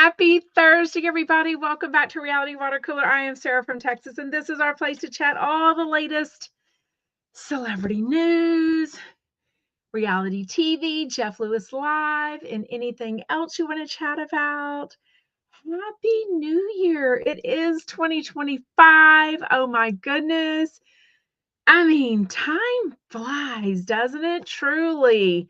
Happy Thursday, everybody. Welcome back to Reality Water Cooler. I am Sarah from Texas, and this is our place to chat all the latest celebrity news, reality TV, Jeff Lewis Live, and anything else you want to chat about. Happy New Year. It is 2025. Oh my goodness. I mean, time flies, doesn't it? Truly.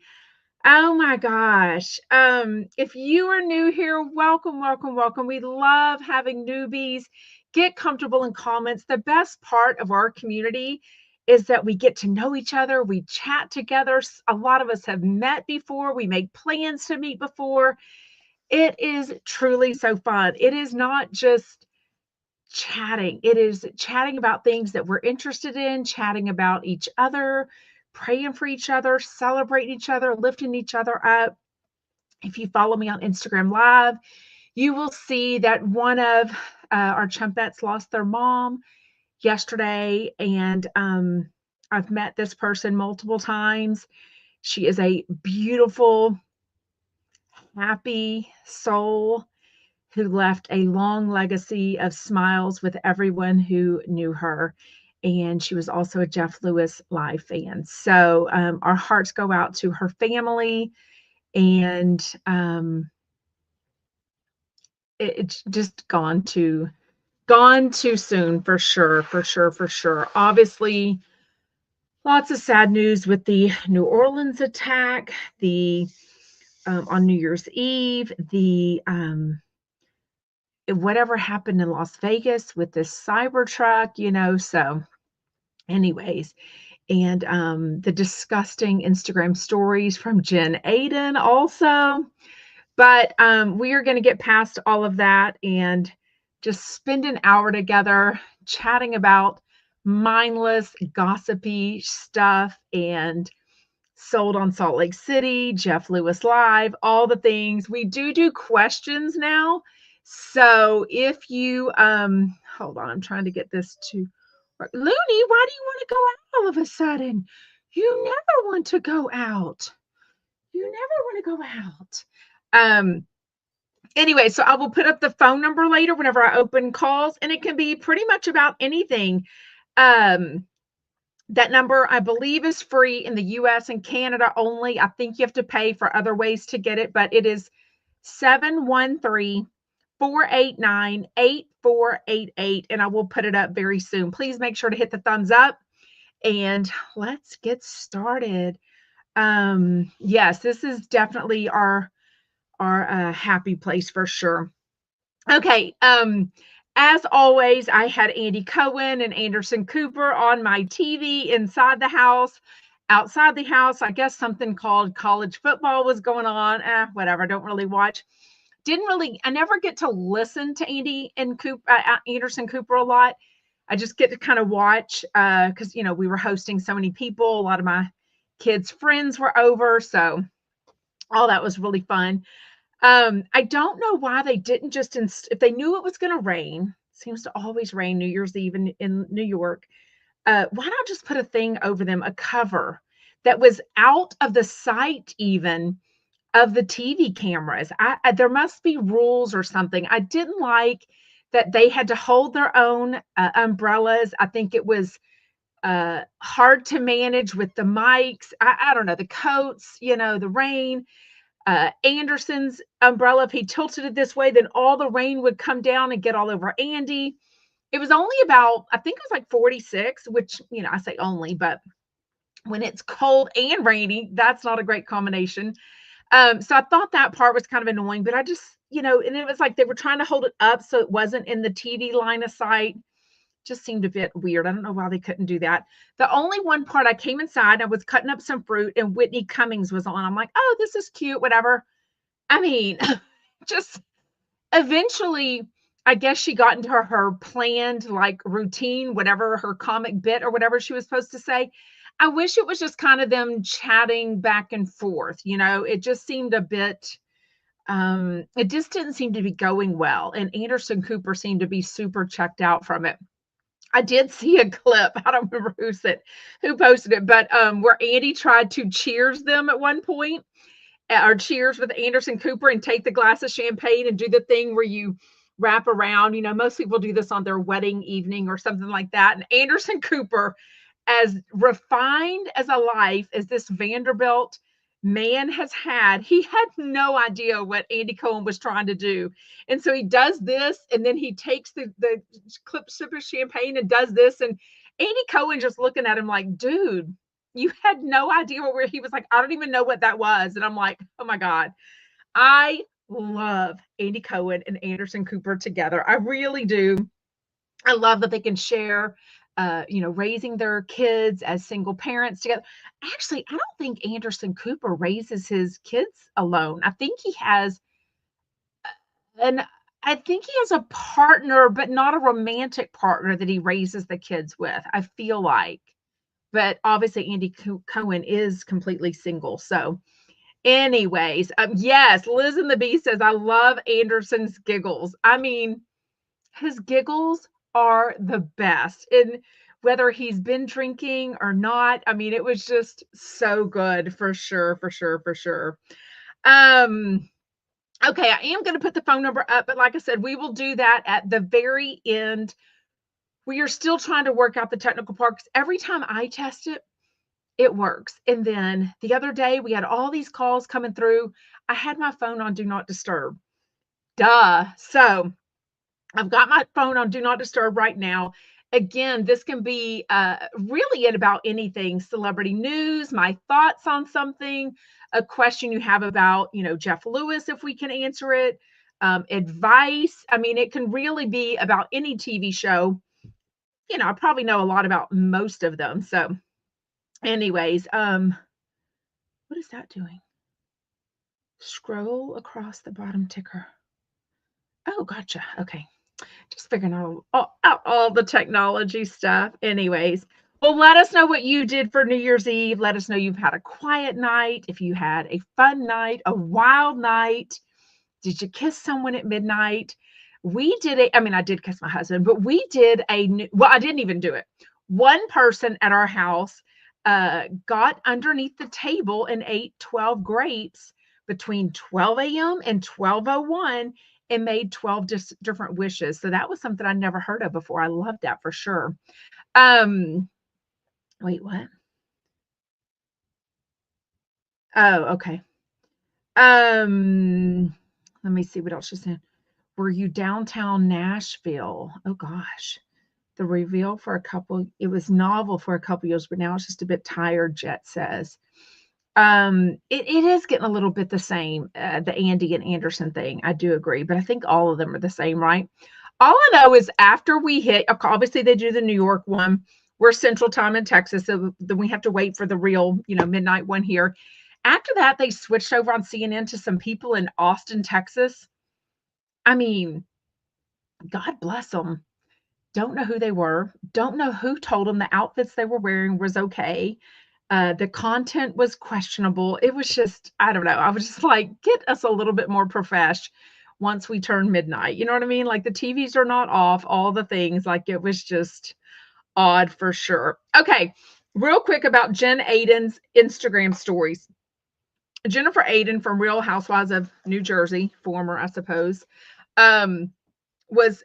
Oh my gosh. If you are new here, welcome, welcome, welcome. We love having newbies. Get comfortable in comments. The best part of our community is that we get to know each other. We chat together. A lot of us have met before. We make plans to meet before. It is truly so fun. It is not just chatting. It is chatting about things that we're interested in, chatting about each other, praying for each other, celebrating each other, lifting each other up. If you follow me on Instagram Live, you will see that one of our chumpettes lost their mom yesterday, and I've met this person multiple times. She is a beautiful, happy soul who left a long legacy of smiles with everyone who knew her. And she was also a Jeff Lewis Live fan. So our hearts go out to her family, and it's just gone too soon, for sure, for sure, for sure. Obviously, lots of sad news with the New Orleans attack, the on New Year's Eve, the whatever happened in Las Vegas with this Cybertruck, so anyways, and the disgusting Instagram stories from Jen Aydin also. But we are going to get past all of that and just spend an hour together chatting about mindless, gossipy stuff and sold on Salt Lake City, Jeff Lewis Live, all the things. We do questions now. So if you, hold on, I'm trying to get this to, Looney, why do you want to go out all of a sudden? You never want to go out. You never want to go out. Anyway, so I will put up the phone number later whenever I open calls, and it can be pretty much about anything. That number, I believe, is free in the US and Canada only. I think you have to pay for other ways to get it, but it is 713-489-8488, and I will put it up very soon. Please make sure to hit the thumbs up, and let's get started. Yes, this is definitely our happy place for sure. Okay. As always, I had Andy Cohen and Anderson Cooper on my TV inside the house. Outside the house, I guess something called college football was going on. Whatever. I don't really watch. I never get to listen to Andy and Anderson Cooper a lot. I just get to kind of watch because, we were hosting so many people. A lot of my kids' friends were over. So all that was really fun. I don't know why they didn't just, if they knew it was going to rain, seems to always rain New Year's Eve in New York. Why not just put a thing over them, a cover that was out of the sight even of the TV cameras? There must be rules or something. I didn't like that they had to hold their own umbrellas. I think it was hard to manage with the mics. I don't know, the coats, the rain. Anderson's umbrella, if he tilted it this way, then all the rain would come down and get all over Andy. It was only about, I think it was like 46, which, I say only, but when it's cold and rainy, that's not a great combination. So I thought that part was kind of annoying, but I just, and it was like they were trying to hold it up so it wasn't in the TV line of sight. Just seemed a bit weird. I don't know why they couldn't do that. The only one part, I came inside, I was cutting up some fruit, and Whitney Cummings was on. I'm like, oh, this is cute, whatever. I mean, just eventually, I guess she got into her planned routine, whatever her comic bit or whatever she was supposed to say. I wish it was just kind of them chatting back and forth. It just seemed a bit, it just didn't seem to be going well. And Anderson Cooper seemed to be super checked out from it. I did see a clip. I don't remember who posted it, but where Andy tried to cheers them at one point, or cheers with Anderson Cooper and take the glass of champagne and do the thing where you wrap around. You know, most people do this on their wedding evening or something like that. And Anderson Cooper, as refined as a life as this Vanderbilt man has had, he had no idea what Andy Cohen was trying to do. And so he does this, and then he takes the clip sip of champagne and does this. And Andy Cohen just looking at him like, dude, you had no idea where he was like, I don't even know what that was. And I'm like, oh my God, I love Andy Cohen and Anderson Cooper together. I really do. I love that they can share, raising their kids as single parents together. Actually, I don't think Anderson Cooper raises his kids alone. And I think he has a partner, but not a romantic partner that he raises the kids with, I feel like. But obviously, Andy Cohen is completely single. So, anyways, yes, Liz and the Bee says, I love Anderson's giggles. I mean, his giggles are the best. And whether he's been drinking or not, I mean, it was just so good for sure, for sure, for sure. Okay, I am going to put the phone number up, but like I said, we will do that at the very end. We are still trying to work out the technical part because every time I test it, it works. And then the other day, we had all these calls coming through. I had my phone on Do Not Disturb. Duh. So I've got my phone on Do Not Disturb right now. Again, this can be really in about anything, celebrity news, my thoughts on something, a question you have about, Jeff Lewis, if we can answer it, advice. I mean, it can really be about any TV show. I probably know a lot about most of them. So anyways, what is that doing? Scroll across the bottom ticker. Oh, gotcha. Okay. Just figuring out all the technology stuff. Anyways, well, let us know what you did for New Year's Eve. Let us know you've had a quiet night, if you had a fun night, a wild night. Did you kiss someone at midnight? We did I did kiss my husband, but we did I didn't even do it. One person at our house got underneath the table and ate 12 grapes between 12 a.m. and 12:01 and made 12 different wishes. So that was something I never heard of before. I love that for sure. Wait, what? Oh, okay. Let me see what else she said. Were you downtown Nashville? Oh gosh. The reveal for it was novel for a couple years, but now it's just a bit tired, Jet says. It is getting a little bit the same, the Andy and Anderson thing. I do agree, but I think all of them are the same, right? All I know is after we hit, obviously they do the New York one. We're Central Time in Texas, so then we have to wait for the real, midnight one here. After that, they switched over on CNN to some people in Austin, Texas. I mean, God bless them. Don't know who they were. Don't know who told them the outfits they were wearing was okay. The content was questionable. It was just, I don't know. I was just like, get us a little bit more profesh once we turn midnight. You know what I mean? Like the TVs are not off, all the things. Like it was just odd for sure. Okay, real quick about Jen Aydin's Instagram stories. Jennifer Aydin from Real Housewives of New Jersey, former, I suppose, was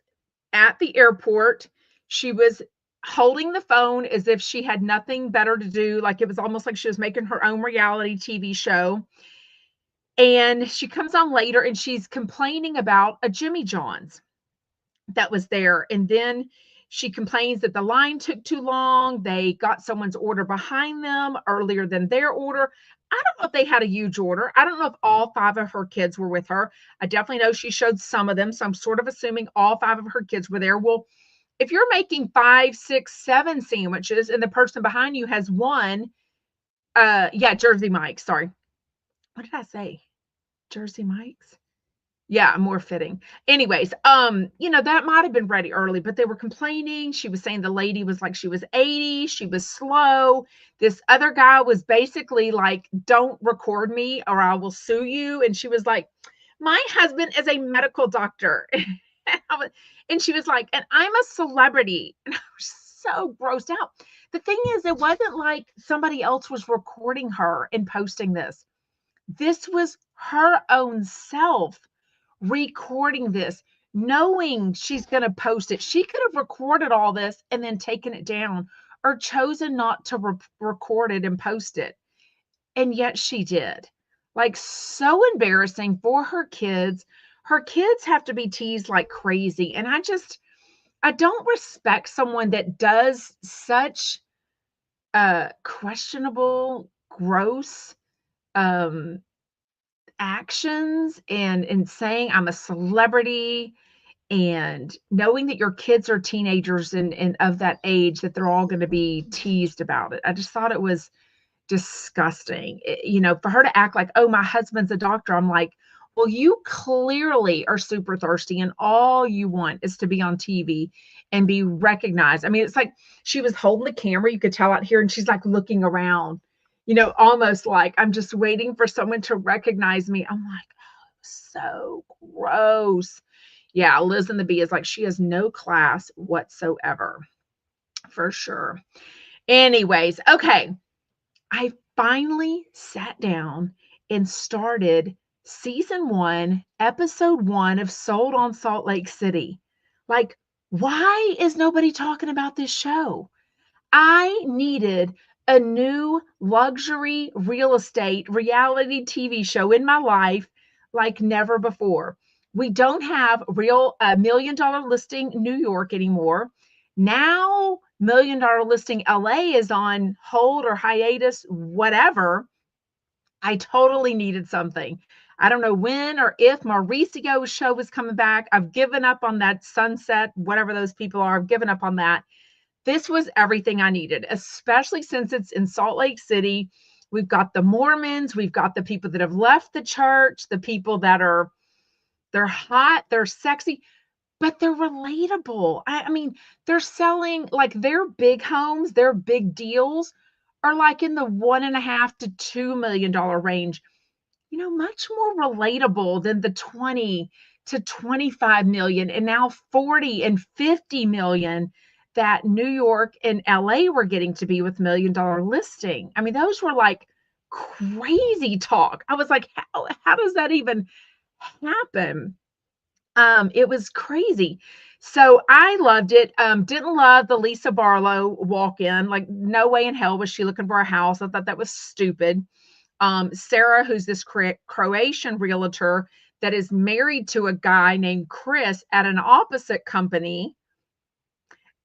at the airport. She was holding the phone as if she had nothing better to do. Like it was almost like she was making her own reality TV show. And she comes on later and she's complaining about a Jimmy John's that was there. And then she complains that the line took too long. They got someone's order behind them earlier than their order. I don't know if they had a huge order. I don't know if all 5 of her kids were with her. I definitely know she showed some of them. So I'm sort of assuming all 5 of her kids were there. Well, if you're making 5, 6, 7 sandwiches and the person behind you has one, Jersey Mike's, sorry. What did I say? Jersey Mike's? Yeah, more fitting. Anyways, that might have been ready early, but they were complaining. She was saying the lady was like, she was 80, she was slow. This other guy was basically like, don't record me or I will sue you. And she was like, my husband is a medical doctor. And she was like, and I'm a celebrity. And I was so grossed out. The thing is, it wasn't like somebody else was recording her and posting this. This was her own self recording this, knowing she's going to post it. She could have recorded all this and then taken it down or chosen not to record it and post it. And yet she did. Like, so embarrassing for her kids. Her kids have to be teased like crazy. And I don't respect someone that does such questionable, gross actions and saying I'm a celebrity and knowing that your kids are teenagers and of that age, that they're all going to be teased about it. I just thought it was disgusting. For her to act like, oh, my husband's a doctor. I'm like, well, you clearly are super thirsty and all you want is to be on TV and be recognized. I mean, it's like she was holding the camera, you could tell out here, and she's like looking around, almost like I'm just waiting for someone to recognize me. I'm like, oh, so gross. Yeah, Liz and the Bee is like, she has no class whatsoever, for sure. Anyways, okay. I finally sat down and started season 1, episode 1 of Sold on Salt Lake City. Like, why is nobody talking about this show? I needed a new luxury real estate reality TV show in my life like never before. We don't have real $1 million listing New York anymore. Now, $1 million listing LA is on hold or hiatus, whatever. I totally needed something. I don't know when or if Mauricio's show is coming back. I've given up on that Sunset, whatever those people are. I've given up on that. This was everything I needed, especially since it's in Salt Lake City. We've got the Mormons. We've got the people that have left the church, the people that they're hot, they're sexy, but they're relatable. I mean, they're selling like their big homes, their big deals are like in the $1.5 to $2 million range. Much more relatable than the 20 to 25 million and now 40 and 50 million that New York and LA were getting to be with $1 million listing. I mean, those were like crazy talk. I was like, how does that even happen? It was crazy. So I loved it. Didn't love the Lisa Barlow walk-in. Like, no way in hell was she looking for a house. I thought that was stupid. Sarah, who's this Croatian realtor that is married to a guy named Chris at an opposite company,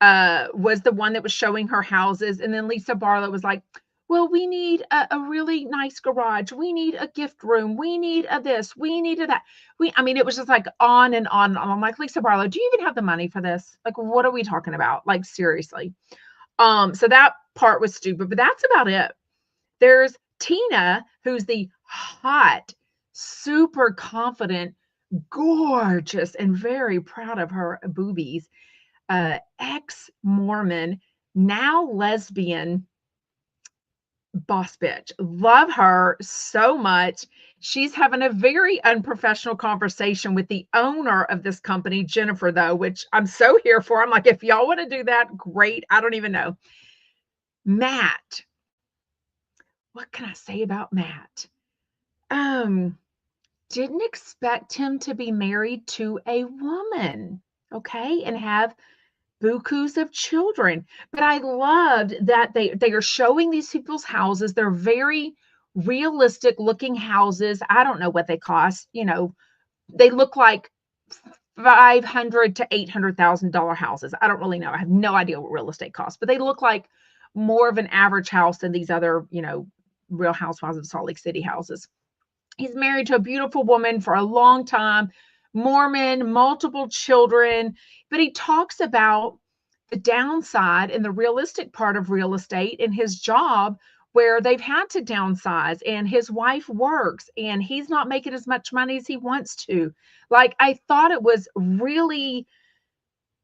was the one that was showing her houses. And then Lisa Barlow was like, well, we need a really nice garage. We need a gift room. We need a this. We need a that. It was just like on and on and on. I'm like, Lisa Barlow, do you even have the money for this? Like, what are we talking about? Like, seriously. So that part was stupid, but that's about it. There's Tina, who's the hot, super confident, gorgeous, and very proud of her boobies, ex-Mormon, now lesbian boss bitch. Love her so much. She's having a very unprofessional conversation with the owner of this company, Jennifer, though, which I'm so here for. I'm like, if y'all want to do that, great. I don't even know. Matt. What can I say about Matt? Didn't expect him to be married to a woman, okay, and have bukus of children. But I loved that they are showing these people's houses. They're very realistic looking houses. I don't know what they cost. They look like $500,000 to $800,000 houses. I don't really know. I have no idea what real estate costs, but they look like more of an average house than these other, Real Housewives of Salt Lake City houses. He's married to a beautiful woman for a long time, Mormon, multiple children, but he talks about the downside and the realistic part of real estate and his job where they've had to downsize and his wife works and he's not making as much money as he wants to. Like, I thought it was really,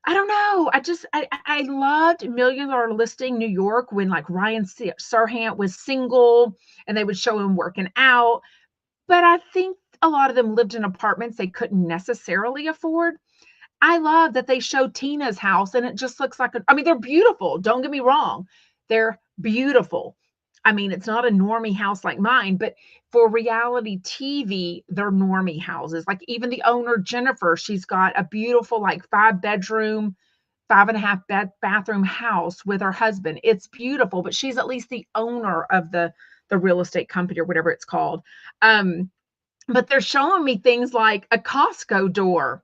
I don't know. I loved Million Dollar Listing New York when like Ryan Serhant was single and they would show him working out. But I think a lot of them lived in apartments they couldn't necessarily afford. I love that they showed Tina's house and it just looks like they're beautiful. Don't get me wrong. They're beautiful. I mean, it's not a normie house like mine, but for reality TV, they're normie houses. Like even the owner, Jennifer, she's got a beautiful, like 5-bedroom, 5.5 bathroom house with her husband. It's beautiful, but she's at least the owner of the real estate company or whatever it's called. But they're showing me things like a Costco door.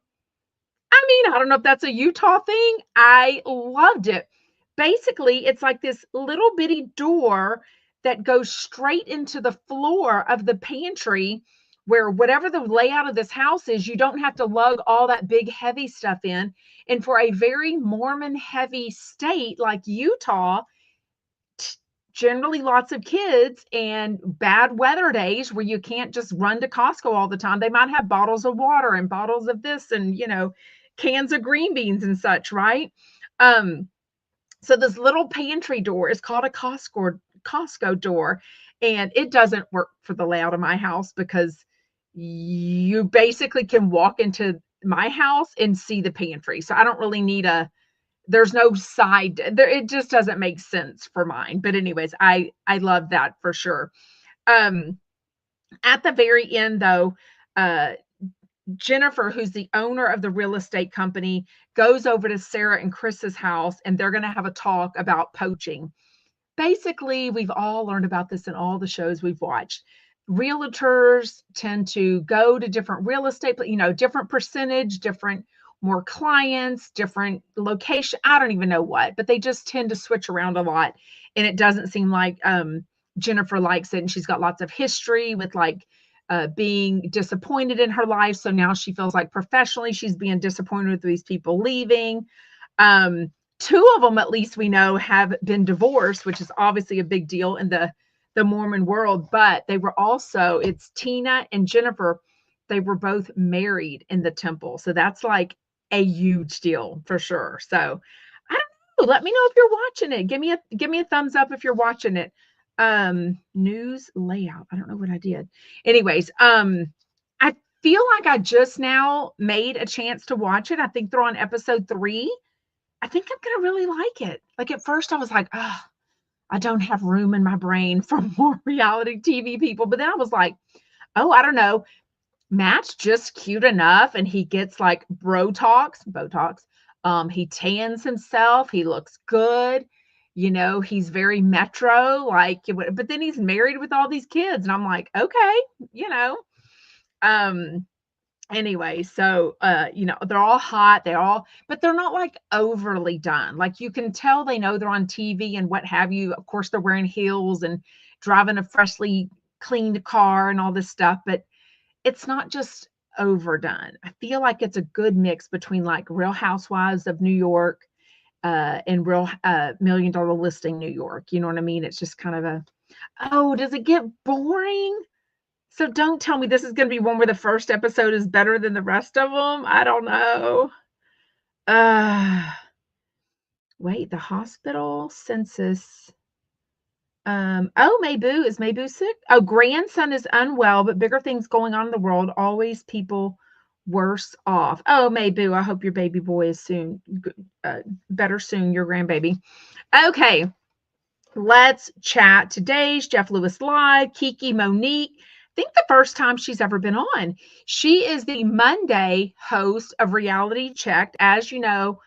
I mean, I don't know if that's a Utah thing. I loved it. Basically, it's like this little bitty door that goes straight into the floor of the pantry where whatever the layout of this house is, you don't have to lug all that big heavy stuff in. And for a very Mormon heavy state like Utah, generally lots of kids and bad weather days where you can't just run to Costco all the time. They might have bottles of water and bottles of this and, cans of green beans and such, right? So this little pantry door is called a Costco door, and it doesn't work for the layout of my house because you basically can walk into my house and see the pantry. So I don't really need there's no side there. It just doesn't make sense for mine. But anyways, I love that for sure. At the very end though, Jennifer, who's the owner of the real estate company, goes over to Sarah and Chris's house and they're going to have a talk about poaching. Basically, we've all learned about this in all the shows we've watched. Realtors tend to go to different real estate, different percentage, different more clients, different location. I don't even know what, but they just tend to switch around a lot. And it doesn't seem like Jennifer likes it. And she's got lots of history with being disappointed in her life. So now she feels like professionally she's being disappointed with these people leaving. Two of them, at least we know, have been divorced, which is obviously a big deal in the Mormon world. But they were also, it's Tina and Jennifer, they were both married in the temple. So that's like a huge deal for sure. So I don't know. Let me know if you're watching it. Give me a thumbs up if you're watching it. News layout. I don't know what I did. Anyways, I feel like I just now made a chance to watch it. I think they're on episode 3. I think I'm gonna really like it. Like at first I was like, oh, I don't have room in my brain for more reality TV people. But then I was like, oh, I don't know. Matt's just cute enough and he gets like Botox. He tans himself. He looks good. He's very metro, but then he's married with all these kids. And I'm like, okay, anyway, so they're all hot, but they're not like overly done. Like you can tell they know they're on TV and what have you. Of course, they're wearing heels and driving a freshly cleaned car and all this stuff, but it's not just overdone. I feel like it's a good mix between like Real Housewives of New York and Real $1 Million Listing New York. You know what I mean? It's just kind of does it get boring? So don't tell me this is going to be one where the first episode is better than the rest of them. I don't know. Wait, the hospital census. Mabu, is Mabu sick? Oh, grandson is unwell, but bigger things going on in the world. Always people worse off. Oh, Mabu, I hope your baby boy is soon better soon, your grandbaby. Okay, let's chat. Today's Jeff Lewis Live, Kiki Monique. I think the first time she's ever been on. She is the Monday host of Reality Checked. As you know,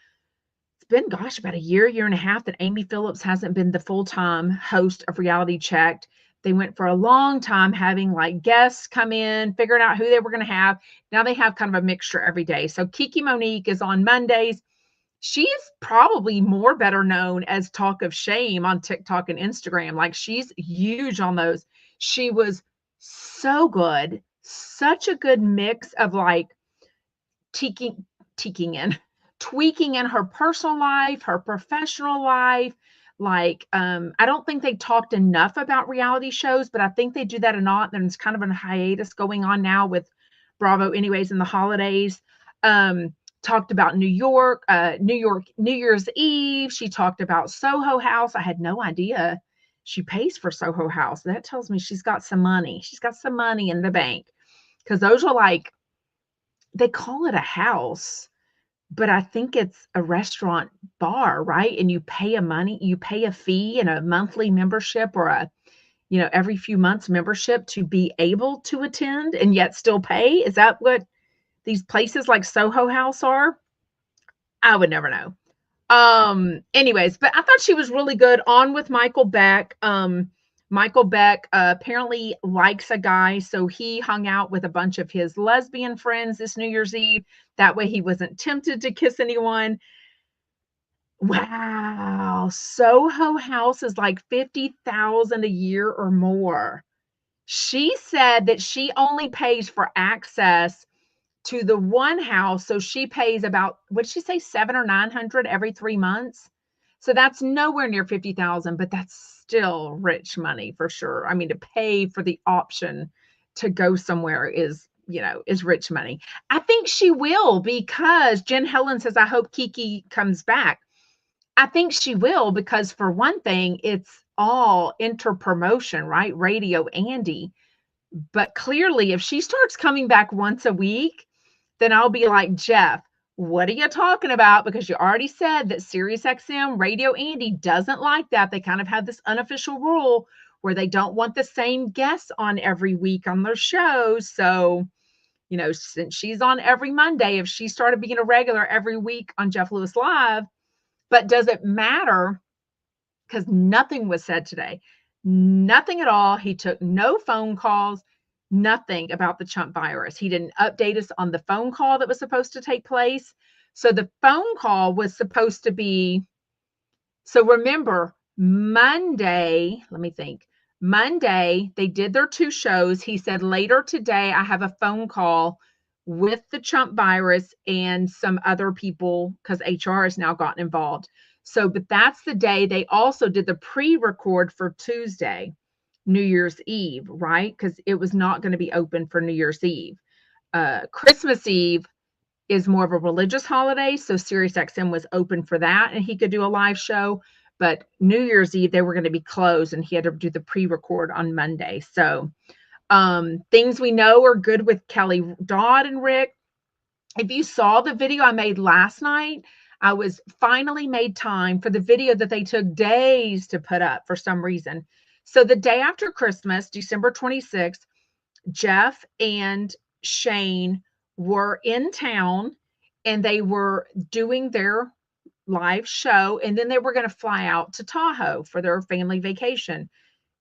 it's been, about a year and a half that Amy Phillips hasn't been the full-time host of Reality Checked. They went for a long time having like guests come in, figuring out who they were going to have. Now they have kind of a mixture every day. So Kiki Monique is on Mondays. She is probably more better known as Talk of Shame on TikTok and Instagram. Like she's huge on those. She was so good, such a good mix of like tweaking in her personal life, her professional life. Like, I don't think they talked enough about reality shows, but I think they do that a lot. And it's kind of a hiatus going on now with Bravo anyways in the holidays. Talked about New Year's Eve. She talked about Soho House. I had no idea she pays for Soho House. That tells me she's got some money. She's got some money in the bank because those are like, they call it a house, but I think it's a restaurant bar, right? And you pay a fee and a monthly membership or every few months membership to be able to attend and yet still pay? Is that what these places like Soho House are? I would never know. Anyways, but I thought she was really good. On with Michael Beck. Michael Beck apparently likes a guy, so he hung out with a bunch of his lesbian friends this New Year's Eve. That way he wasn't tempted to kiss anyone. Wow. Soho House is like 50,000 a year or more. She said that she only pays for access to the one house. So she pays about, what did she say, 700 or 900 every 3 months? So that's nowhere near 50,000, but that's still rich money for sure. I mean, to pay for the option to go somewhere is rich money. I think she will, because Jen Helen says, I hope Kiki comes back. I think she will, because for one thing, it's all inter-promotion, right? Radio Andy. But clearly, if she starts coming back once a week, then I'll be like, Jeff, what are you talking about? Because you already said that SiriusXM Radio Andy doesn't like that. They kind of have this unofficial rule where they don't want the same guests on every week on their shows. So, since she's on every Monday, if she started being a regular every week on Jeff Lewis Live, but does it matter? Because nothing was said today. Nothing at all. He took no phone calls, nothing about the chump virus. He didn't update us on the phone call that was supposed to take place. So the phone call was supposed to be, so remember, Monday, let me think. Monday, they did their 2 shows. He said, later today, I have a phone call with the chump virus and some other people, because HR has now gotten involved. So, but that's the day. They also did the pre-record for Tuesday, New Year's Eve, right? Because it was not going to be open for New Year's Eve. Christmas Eve is more of a religious holiday, so SiriusXM was open for that, and he could do a live show. But New Year's Eve, they were going to be closed, and he had to do the pre-record on Monday. So things we know are good with Kelly Dodd and Rick. If you saw the video I made last night, I was finally made time for the video that they took days to put up for some reason. So the day after Christmas, December 26th, Jeff and Shane were in town and they were doing their live show, and then they were going to fly out to Tahoe for their family vacation.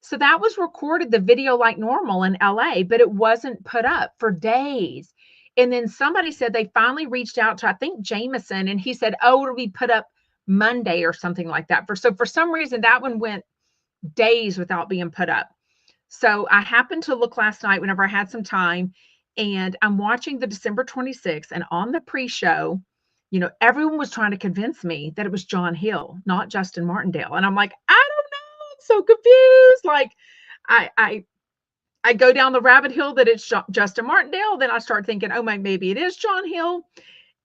So that was recorded, the video, like normal in LA, but it wasn't put up for days. And then somebody said they finally reached out to, I think, Jameson, and he said, oh, it'll be put up Monday or something like that. So for some reason, that one went days without being put up. So I happened to look last night whenever I had some time, and I'm watching the December 26th, and on the pre-show, everyone was trying to convince me that it was John Hill, not Justin Martindale. And I'm like, I don't know. I'm so confused. Like, I go down the rabbit hole that it's Justin Martindale. Then I start thinking, oh, maybe it is John Hill.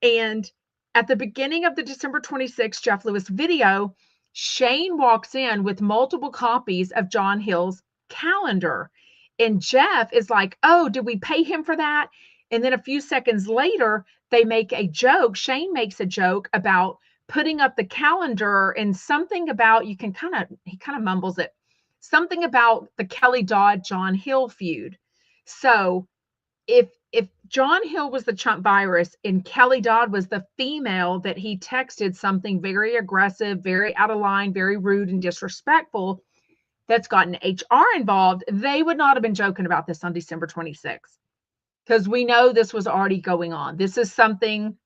And at the beginning of the December 26th Jeff Lewis video, Shane walks in with multiple copies of John Hill's calendar. And Jeff is like, oh, did we pay him for that? And then a few seconds later, they make a joke. Shane makes a joke about putting up the calendar and something about, he kind of mumbles it, something about the Kelly Dodd John Hill feud. So if John Hill was the chump virus and Kelly Dodd was the female that he texted something very aggressive, very out of line, very rude and disrespectful, that's gotten HR involved, they would not have been joking about this on December 26th, because we know this was already going on. This is something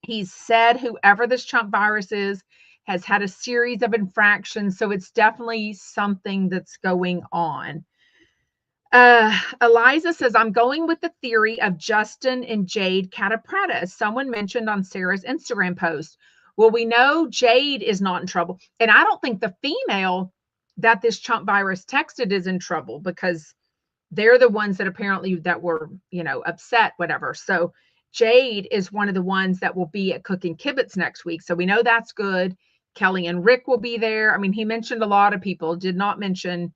he's said, whoever this chump virus is has had a series of infractions. So it's definitely something that's going on. Eliza says, I'm going with the theory of Justin and Jade Catapretta, as someone mentioned on Sarah's Instagram post. Well, we know Jade is not in trouble. And I don't think the female that this chump virus texted is in trouble, because they're the ones that apparently that were, upset, whatever. So Jade is one of the ones that will be at Cooking Kibitz next week. So we know that's good. Kelly and Rick will be there. I mean, he mentioned a lot of people, did not mention,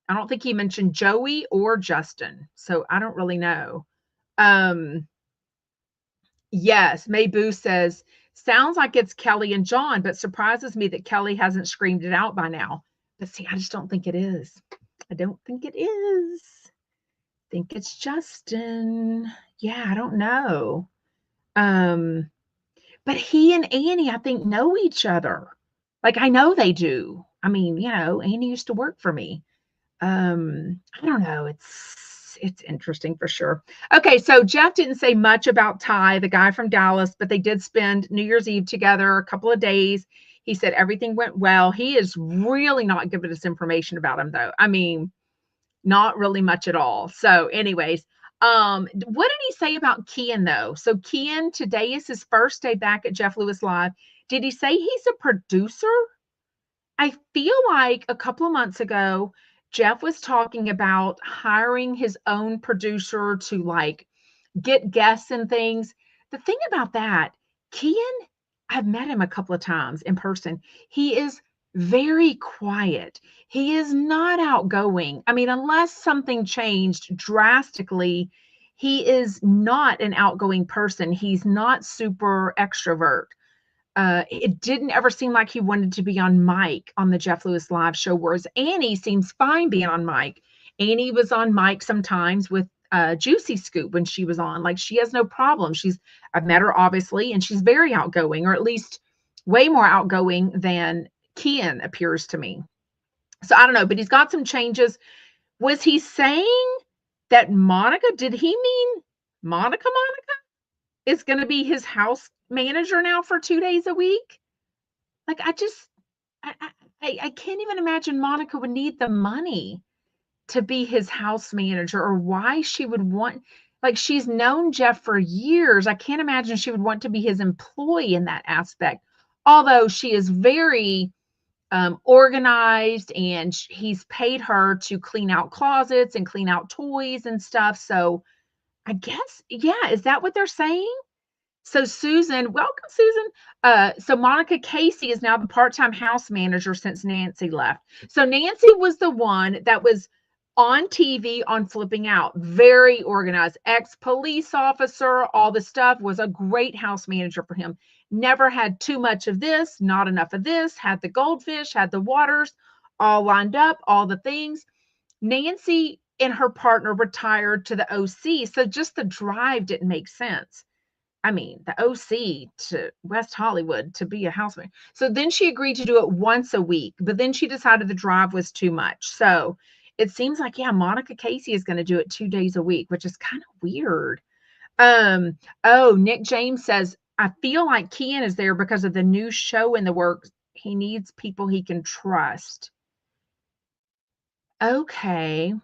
I don't think he mentioned Joey or Justin. So I don't really know. Yes, May Boo says, sounds like it's Kelly and John, but surprises me that Kelly hasn't screamed it out by now. But see, I just don't think it is. I don't think it is. I think it's Justin. Yeah, I don't know. Um, but he and Annie, I think, know each other. Like, I know they do. I mean, Annie used to work for me. I don't know. It's interesting for sure. Okay, so Jeff didn't say much about Ty, the guy from Dallas, but they did spend New Year's Eve together a couple of days. He said everything went well. He is really not giving us information about him, though. I mean, not really much at all. So, anyways, what did he say about Kian though? So Kian, today is his first day back at Jeff Lewis Live. Did he say he's a producer? I feel like a couple of months ago, Jeff was talking about hiring his own producer to like get guests and things. The thing about that, Kian, I've met him a couple of times in person. He is very quiet. He is not outgoing. I mean, unless something changed drastically, he is not an outgoing person. He's not super extrovert. It didn't ever seem like he wanted to be on mic on the Jeff Lewis Live show, whereas Annie seems fine being on mic. Annie was on mic sometimes with Juicy Scoop when she was on. Like, she has no problem. I've met her obviously, and she's very outgoing, or at least way more outgoing than Kian appears to me. So I don't know, but he's got some changes. Was he saying that Monica, did he mean Monica is going to be his house manager now for 2 days a week? Like, I can't even imagine Monica would need the money to be his house manager, or why she would want, like, she's known Jeff for years. I can't imagine she would want to be his employee in that aspect. Although she is very organized, and he's paid her to clean out closets and clean out toys and stuff. So I guess, yeah, is that what they're saying? So Susan, welcome, Susan. So Monica Casey is now the part-time house manager since Nancy left. So Nancy was the one that was on TV on Flipping Out, very organized, ex-police officer, all the stuff, was a great house manager for him. Never had too much of this, not enough of this, had the goldfish, had the waters, all lined up, all the things. Nancy and her partner retired to the OC, so just the drive didn't make sense. I mean, the OC to West Hollywood to be a housemate. So then she agreed to do it once a week, but then she decided the drive was too much. So it seems like, yeah, Monica Casey is going to do it 2 days a week, which is kind of weird. Nick James says, I feel like Kian is there because of the new show in the works. He needs people he can trust. Okay.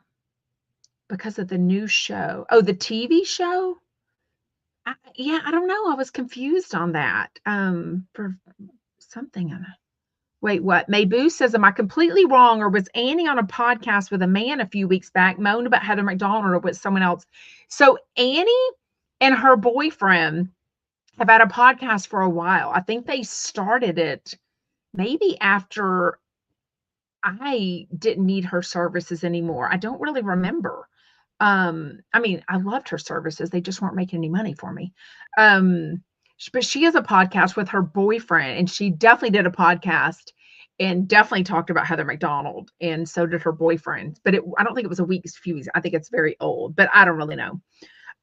Because of the new show. Oh, the TV show? I don't know. I was confused on that. For something. Wait, what? Mayboo says, am I completely wrong, or was Annie on a podcast with a man a few weeks back, moaned about Heather McDonald, or with someone else? So Annie and her boyfriend have had a podcast for a while. I think they started it maybe after I didn't need her services anymore. I don't really remember. I mean, I loved her services. They just weren't making any money for me. But she has a podcast with her boyfriend, and she definitely did a podcast and definitely talked about Heather McDonald, and so did her boyfriend. But I don't think it was few weeks. I think it's very old, but I don't really know.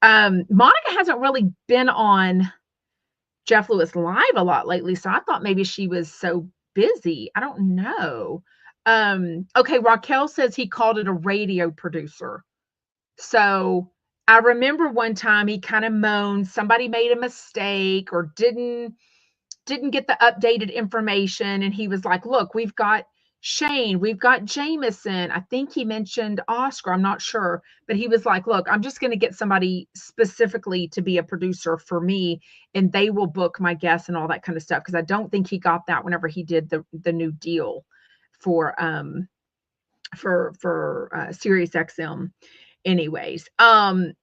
Monica hasn't really been on Jeff Lewis Live a lot lately, so I thought maybe she was so busy. I don't know. Okay, Raquel says he called it a radio producer. So I remember one time he kind of moaned somebody made a mistake or didn't get the updated information, and he was like, look, we've got Shane, we've got Jameson. I think he mentioned Oscar, I'm not sure, but he was like, look, I'm just going to get somebody specifically to be a producer for me, and they will book my guests and all that kind of stuff, because I don't think he got that whenever he did the new deal for Sirius XM. Anyways,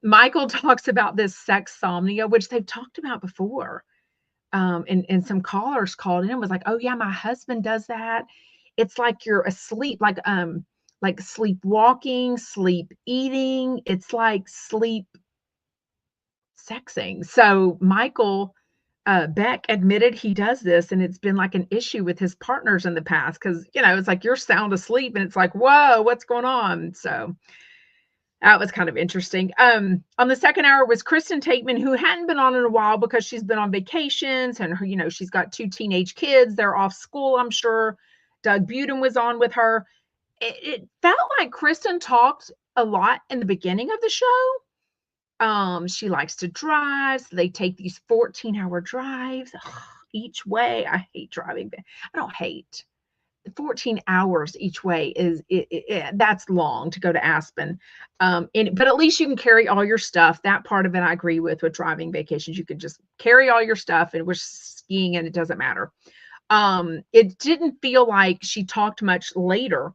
Michael talks about this sexsomnia, which they've talked about before. And some callers called in and was like, oh yeah, my husband does that. It's like you're asleep, like sleepwalking, sleep eating. It's like sleep sexing. So Michael Beck admitted he does this, and it's been like an issue with his partners in the past because, it's like you're sound asleep and it's like, whoa, what's going on? So that was kind of interesting. On the second hour was Kristen Tateman, who hadn't been on in a while because she's been on vacations and she's got 2 teenage kids. They're off school, I'm sure. Doug Buden was on with her. It felt like Kristen talked a lot in the beginning of the show. She likes to drive, so they take these 14-hour drives each way. I hate driving. I don't hate. 14 hours each way is that's long to go to Aspen. But at least you can carry all your stuff. That part of it I agree with driving vacations. You can just carry all your stuff, and we're skiing and it doesn't matter. It didn't feel like she talked much later.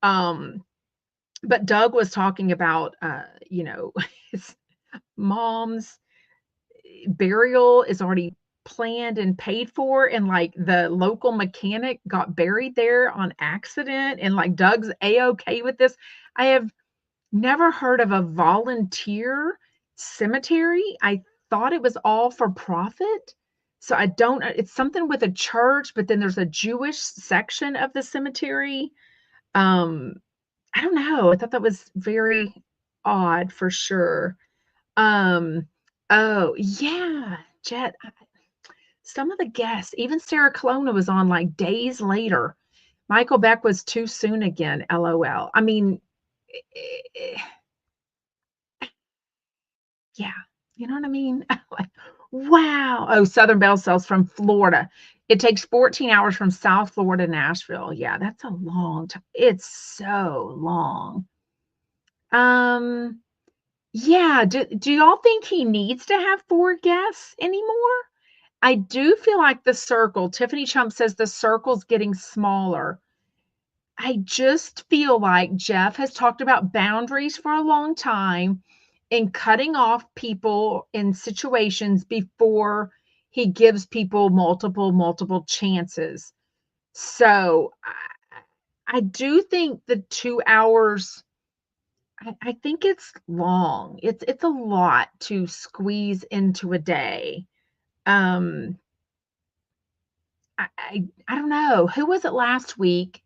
But Doug was talking about his mom's burial is already planned and paid for, and like the local mechanic got buried there on accident, and like Doug's a-okay with this. I have never heard of a volunteer cemetery. I thought it was all for profit. So I don't, it's something with a church, but then there's a Jewish section of the cemetery. I don't know. I thought that was very odd for sure. Oh yeah, Jet. Some of the guests, even Sarah Colonna was on like days later. Michael Beck was too soon again, LOL. I mean, yeah, you know what I mean? Like, wow. Oh, Southern Belle Cells from Florida. It takes 14 hours from South Florida to Nashville. Yeah, that's a long time. It's so long. Yeah, do y'all think he needs to have 4 guests anymore? I do feel like the circle, Tiffany Chump says the circle's getting smaller. I just feel like Jeff has talked about boundaries for a long time and cutting off people in situations before he gives people multiple chances. So I do think the 2 hours, I think it's long. It's a lot to squeeze into a day. Um, I don't know. Who was it last week?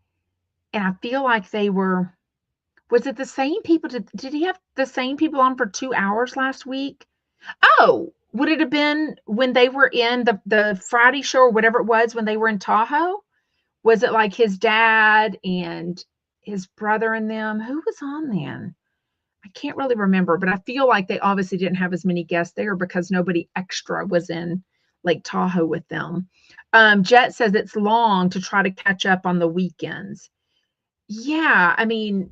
And I feel like was it the same people? Did he have the same people on for 2 hours last week? Oh, would it have been when they were in the Friday show or whatever it was when they were in Tahoe? Was it like his dad and his brother and them? Who was on then? I can't really remember, but I feel like they obviously didn't have as many guests there because nobody extra was in Lake Tahoe with them. Jet says it's long to try to catch up on the weekends. Yeah, I mean,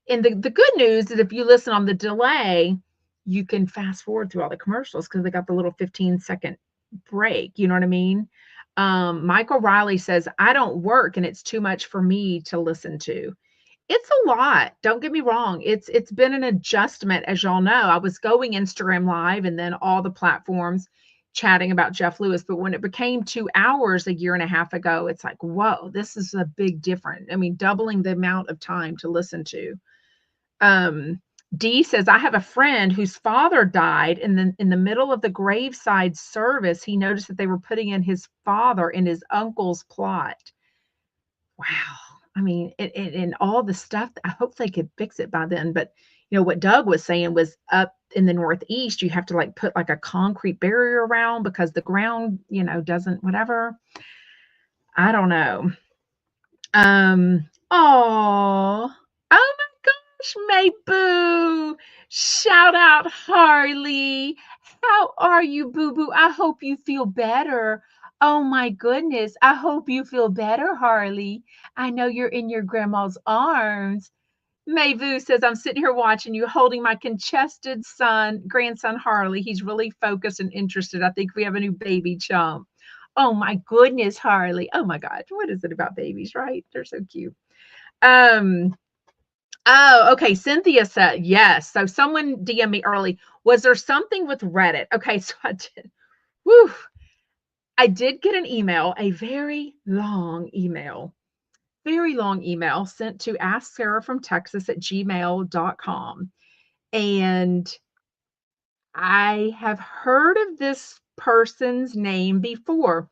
and the good news is if you listen on the delay, you can fast forward through all the commercials because they got the little 15-second break. You know what I mean? Michael Riley says, I don't work and it's too much for me to listen to. It's a lot. Don't get me wrong. It's been an adjustment, as y'all know. I was going Instagram Live and then all the platforms chatting about Jeff Lewis. But when it became 2 hours a year and a half ago, it's like, whoa, this is a big difference. I mean, doubling the amount of time to listen to. Dee says, I have a friend whose father died, and then in the middle of the graveside service, he noticed that they were putting in his father in his uncle's plot. Wow. I mean, and all the stuff, I hope they could fix it by then. But, what Doug was saying was up in the Northeast, you have to like put like a concrete barrier around because the ground, doesn't, whatever. I don't know. Oh my gosh, May Boo. Shout out Harley. How are you, Boo Boo? I hope you feel better. Oh my goodness. I hope you feel better, Harley. I know you're in your grandma's arms. Mayvu says, I'm sitting here watching you holding my congested grandson, Harley. He's really focused and interested. I think we have a new baby chump. Oh my goodness, Harley. Oh my God. What is it about babies, right? They're so cute. Oh, okay. Cynthia said, yes. So someone DM me early. Was there something with Reddit? Okay. So I did. Woo. I did get an email, a very long email sent to asksarahfromtexas@gmail.com. And I have heard of this person's name before.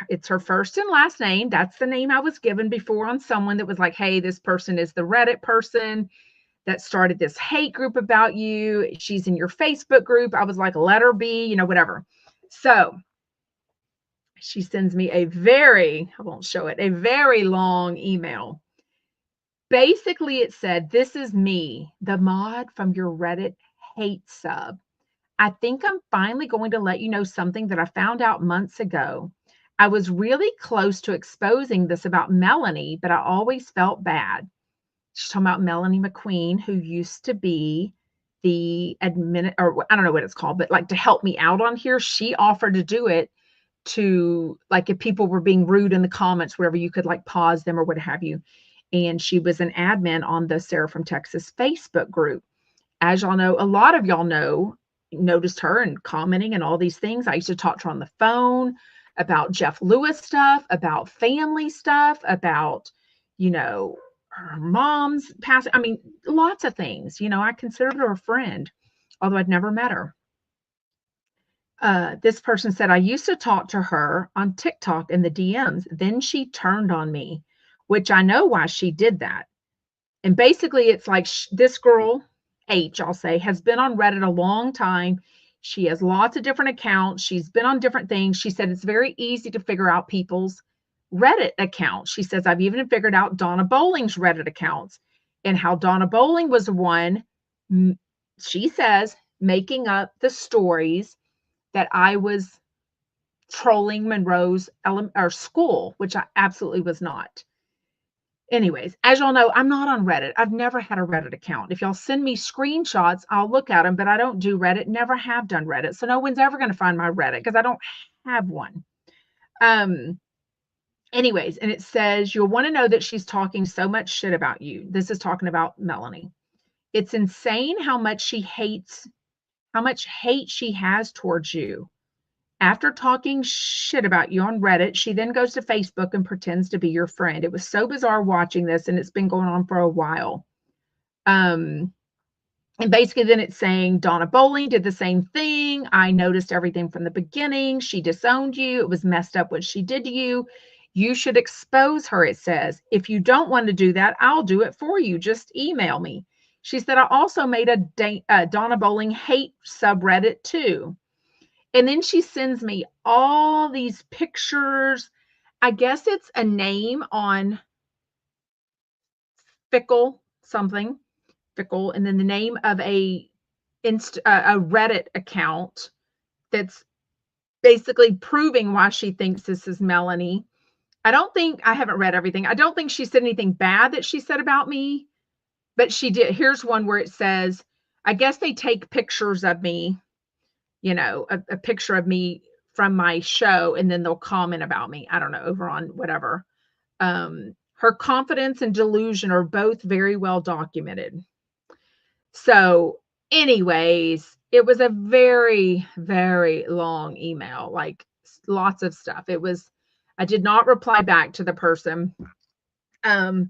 It's her first and last name. That's the name I was given before on someone that was like, hey, this person is the Reddit person that started this hate group about you. She's in your Facebook group. I was like, let her be, whatever. So she sends me I won't show it, a very long email. Basically, it said, this is me, the mod from your Reddit hate sub. I think I'm finally going to let you know something that I found out months ago. I was really close to exposing this about Melanie, but I always felt bad. She's talking about Melanie McQueen, who used to be the admin, or I don't know what it's called, but like to help me out on here. She offered to do it to, like, if people were being rude in the comments, wherever, you could like pause them or what have you. And she was an admin on the Sarah from Texas Facebook group. As y'all know, a lot of y'all noticed her and commenting and all these things. I used to talk to her on the phone about Jeff Lewis stuff, about family stuff, about, her mom's passing. I mean, lots of things. I considered her a friend, although I'd never met her. This person said, I used to talk to her on TikTok in the DMs. Then she turned on me, which I know why she did that. And basically, it's like this girl, H, I'll say, has been on Reddit a long time. She has lots of different accounts. She's been on different things. She said it's very easy to figure out people's Reddit accounts. She says, I've even figured out Donna Bowling's Reddit accounts and how Donna Bowling was the one, she says, making up the stories that I was trolling Monroe's school, which I absolutely was not. Anyways, as y'all know, I'm not on Reddit. I've never had a Reddit account. If y'all send me screenshots, I'll look at them, but I don't do Reddit, never have done Reddit. So no one's ever going to find my Reddit because I don't have one. Anyways, and it says, you'll want to know that she's talking so much shit about you. This is talking about Melanie. It's insane how much hate she has towards you. After talking shit about you on Reddit, she then goes to Facebook and pretends to be your friend. It was so bizarre watching this, and it's been going on for a while. And basically then it's saying Donna Bowling did the same thing. I noticed everything from the beginning. She disowned you. It was messed up what she did to you. You should expose her, it says. If you don't want to do that, I'll do it for you. Just email me. She said, I also made a Donna Bowling hate subreddit too. And then she sends me all these pictures. I guess it's a name on Fickle something, Fickle, and then the name of a Reddit account that's basically proving why she thinks this is Melanie. I haven't read everything. I don't think she said anything bad that she said about me, but she did. Here's one where it says, I guess they take pictures of me, a picture of me from my show, and then they'll comment about me. I don't know, over on whatever. Her confidence and delusion are both very well documented. So anyways, it was a very, very long email, like lots of stuff. I did not reply back to the person. But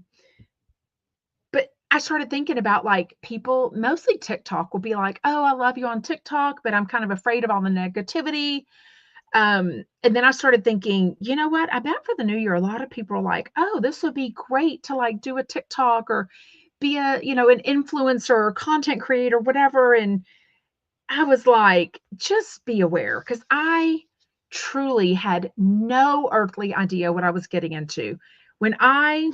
I started thinking about, like, people, mostly TikTok, will be like, oh, I love you on TikTok, but I'm kind of afraid of all the negativity. And then I started thinking, you know what? I bet for the new year, a lot of people are like, oh, this would be great to like do a TikTok or be an influencer or content creator, whatever. And I was like, just be aware, because I truly had no earthly idea what I was getting into. When I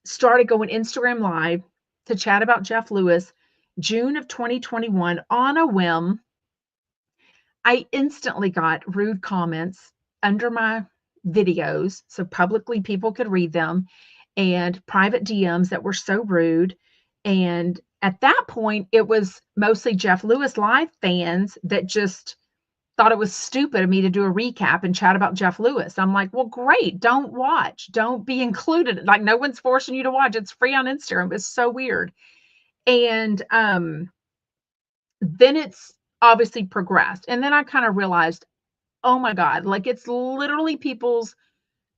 started going Instagram Live to chat about Jeff Lewis, June of 2021, on a whim, I instantly got rude comments under my videos, so publicly people could read them, and private DMs that were so rude. And at that point, it was mostly Jeff Lewis Live fans that just thought it was stupid of me to do a recap and chat about Jeff Lewis. I'm like, well, great. Don't watch. Don't be included. Like, no one's forcing you to watch. It's free on Instagram. It's so weird. And then it's obviously progressed. And then I kind of realized, oh my God, like, it's literally people's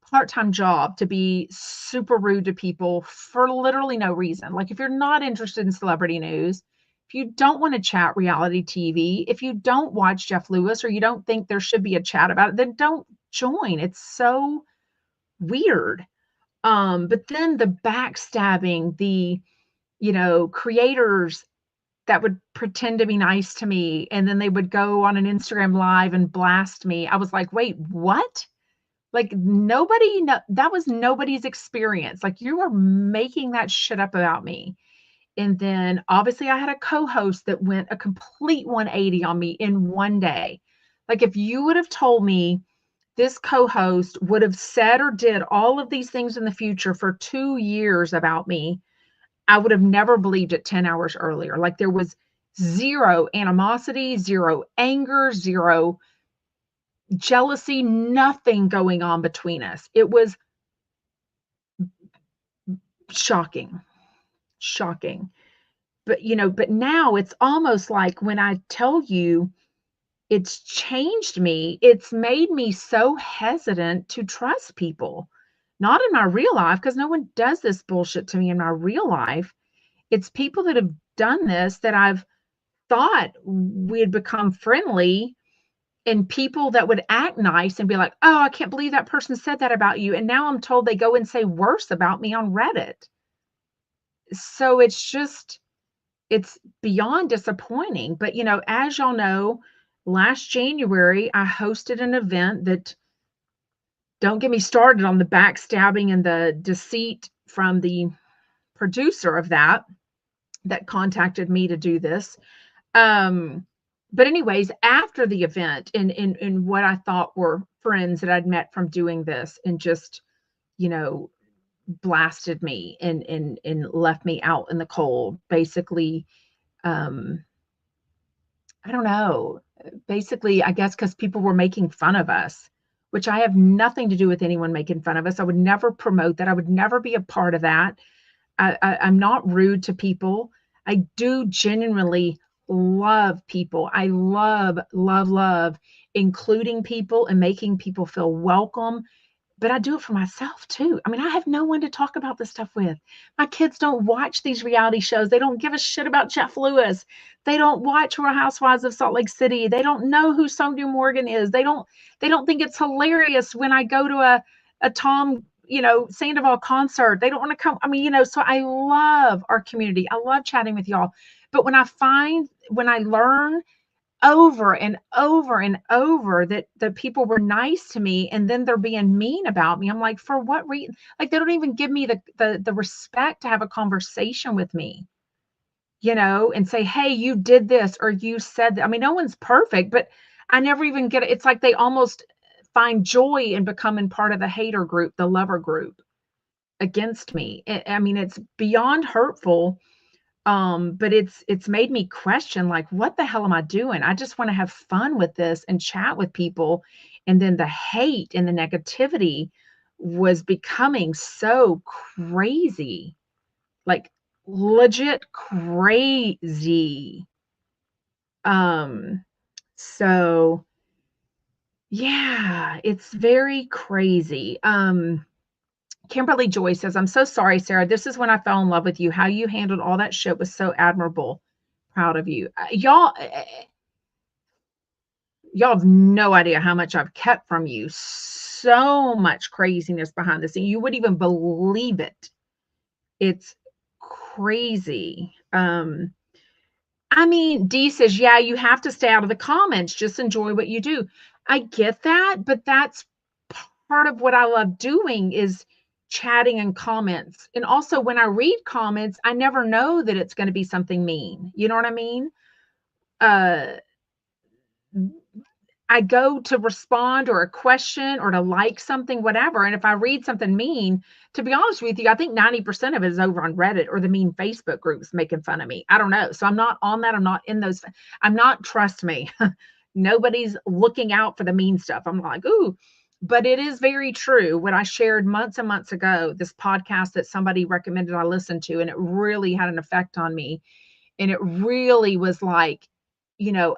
part-time job to be super rude to people for literally no reason. Like, if you're not interested in celebrity news, If you don't want to chat reality TV, if you don't watch Jeff Lewis or you don't think there should be a chat about it, then don't join. It's so weird. But then the backstabbing, the, creators that would pretend to be nice to me, and then they would go on an Instagram live and blast me. I was like, wait, what? Like that was nobody's experience. Like you were making that shit up about me. And then obviously I had a co-host that went a complete 180 on me in one day. Like if you would have told me this co-host would have said or did all of these things in the future for 2 years about me, I would have never believed it 10 hours earlier. Like there was zero animosity, zero anger, zero jealousy, nothing going on between us. It was shocking, shocking. But now it's almost like when I tell you it's changed me, it's made me so hesitant to trust people. Not in my real life, because no one does this bullshit to me in my real life. It's people that have done this that I've thought we had become friendly, and people that would act nice and be like, oh, I can't believe that person said that about you. And now I'm told they go and say worse about me on Reddit. So it's beyond disappointing. But, as y'all know, last January, I hosted an event that, don't get me started on the backstabbing and the deceit from the producer of that contacted me to do this. But anyways, after the event, and what I thought were friends that I'd met from doing this, and just, blasted me and left me out in the cold, basically. I don't know. Basically, I guess because people were making fun of us, which I have nothing to do with anyone making fun of us. I would never promote that. I would never be a part of that. I'm not rude to people. I do genuinely love people. I love, love, love including people and making people feel welcome. But I do it for myself too. I mean, I have no one to talk about this stuff with. My kids don't watch these reality shows. They don't give a shit about Jeff Lewis. They don't watch Real Housewives of Salt Lake City. They don't know who Sonia Morgan is. They don't think it's hilarious when I go to a Tom, Sandoval concert. They don't want to come. I mean, so I love our community. I love chatting with y'all. But when I learn over and over and over that the people were nice to me, and then they're being mean about me, I'm like, for what reason? Like they don't even give me the respect to have a conversation with me, and say, hey, you did this or you said that. I mean, no one's perfect, but I never even get it. It's like they almost find joy in becoming part of the hater group, the lover group against me. I mean, it's beyond hurtful. But it's made me question, like, what the hell am I doing? I just want to have fun with this and chat with people. And then the hate and the negativity was becoming so crazy, like legit crazy. So yeah, it's very crazy. Kimberly Joy says, I'm so sorry, Sarah. This is when I fell in love with you. How you handled all that shit was so admirable. Proud of you. Y'all have no idea how much I've kept from you. So much craziness behind the scene. You wouldn't even believe it. It's crazy. I mean, Dee says, yeah, you have to stay out of the comments. Just enjoy what you do. I get that, but that's part of what I love doing is chatting and comments. And also when I read comments, I never know that it's going to be something mean. You know what I mean? I go to respond or a question or to like something, whatever. And if I read something mean, to be honest with you, I think 90% of it is over on Reddit or the mean Facebook groups making fun of me. I don't know. So I'm not on that. I'm not in those. I'm not, trust me, nobody's looking out for the mean stuff. I'm like, ooh, but it is very true. What I shared months and months ago, this podcast that somebody recommended I listen to, and it really had an effect on me. And it really was like,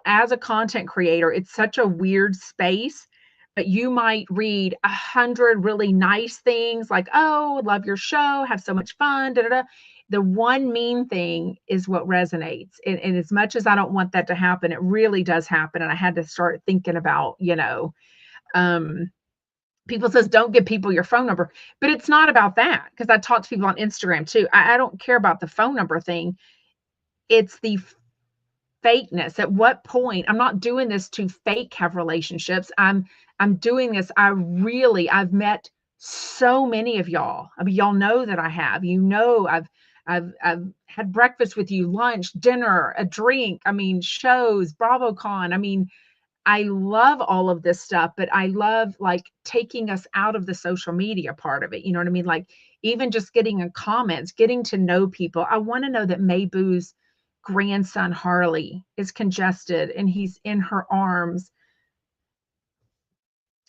as a content creator, it's such a weird space, but you might read 100 really nice things like, oh, love your show, have so much fun, da, da, da. The one mean thing is what resonates. And as much as I don't want that to happen, it really does happen. And I had to start thinking about, um, people says don't give people your phone number, but it's not about that, because I talk to people on Instagram too. I don't care about the phone number thing. It's the fakeness. At what point? I'm not doing this to fake have relationships. I'm doing this. I've met so many of y'all. I mean, y'all know that I have. I've had breakfast with you, lunch, dinner, a drink. I mean, shows, BravoCon. I mean, I love all of this stuff, but I love like taking us out of the social media part of it. You know what I mean? Like even just getting in comments, getting to know people. I want to know that Mayboo's grandson Harley is congested and he's in her arms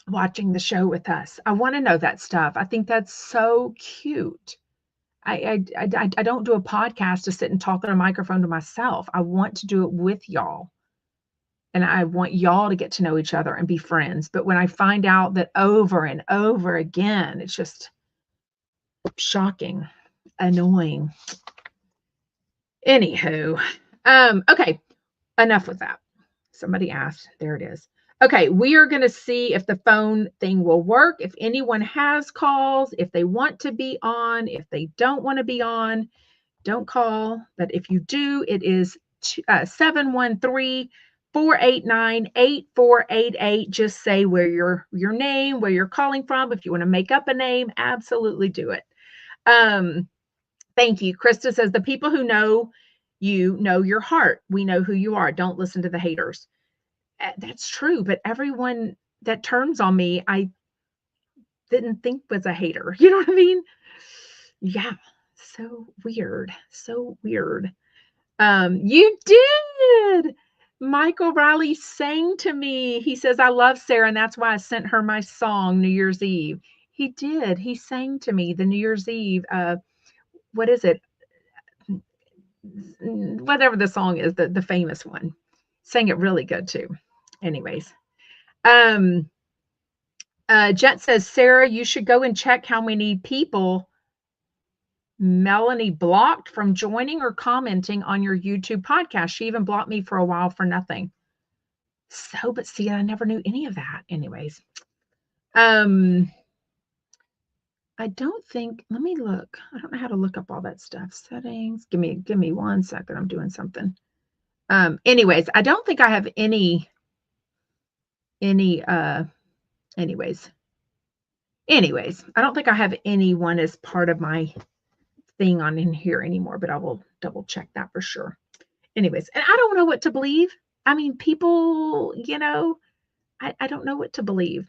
watching the show with us. I want to know that stuff. I think that's so cute. I don't do a podcast to sit and talk on a microphone to myself. I want to do it with y'all. And I want y'all to get to know each other and be friends. But when I find out that over and over again, it's just shocking, annoying. Anywho, okay, enough with that. Somebody asked, there it is. Okay, we are going to see if the phone thing will work. If anyone has calls, if they want to be on, if they don't want to be on, don't call. But if you do, it is 713 489-8488. Just say where your name, where you're calling from. If you want to make up a name, absolutely do it. Thank you. Krista says, the people who know you know your heart. We know who you are. Don't listen to the haters. That's true. But everyone that turns on me, I didn't think was a hater. You know what I mean? Yeah. So weird. So weird. You did. Michael Riley sang to me. He says, I love Sarah, and that's why I sent her my song New Year's Eve. He did. He sang to me the New Year's Eve. What is it? Whatever the song is, the famous one. Sang it really good too. Anyways. Jet says, Sarah, you should go and check how many people Melanie blocked from joining or commenting on your YouTube podcast. She even blocked me for a while for nothing. So, but see, I never knew any of that. Anyways, I don't think, let me look. I don't know how to look up all that stuff. Settings. Give me 1 second. I'm doing something. Anyways, I don't think I have anyways. I don't think I have anyone as part of my thing on in here anymore, but I will double check that for sure. Anyways, and I don't know what to believe. I mean, people, I don't know what to believe.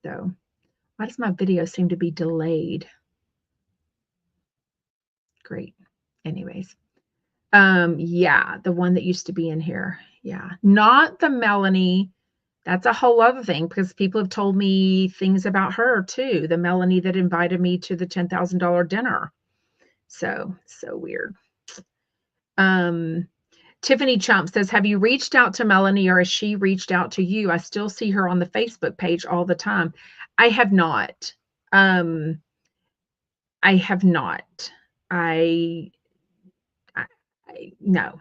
So why does my video seem to be delayed? Great. Anyways. Yeah, the one that used to be in here. Yeah. Not the Melanie. That's a whole other thing, because people have told me things about her too. The Melanie that invited me to the $10,000 dinner. So weird. Tiffany Chump says, have you reached out to Melanie, or has she reached out to you? I still see her on the Facebook page all the time. I have not. I have not. No.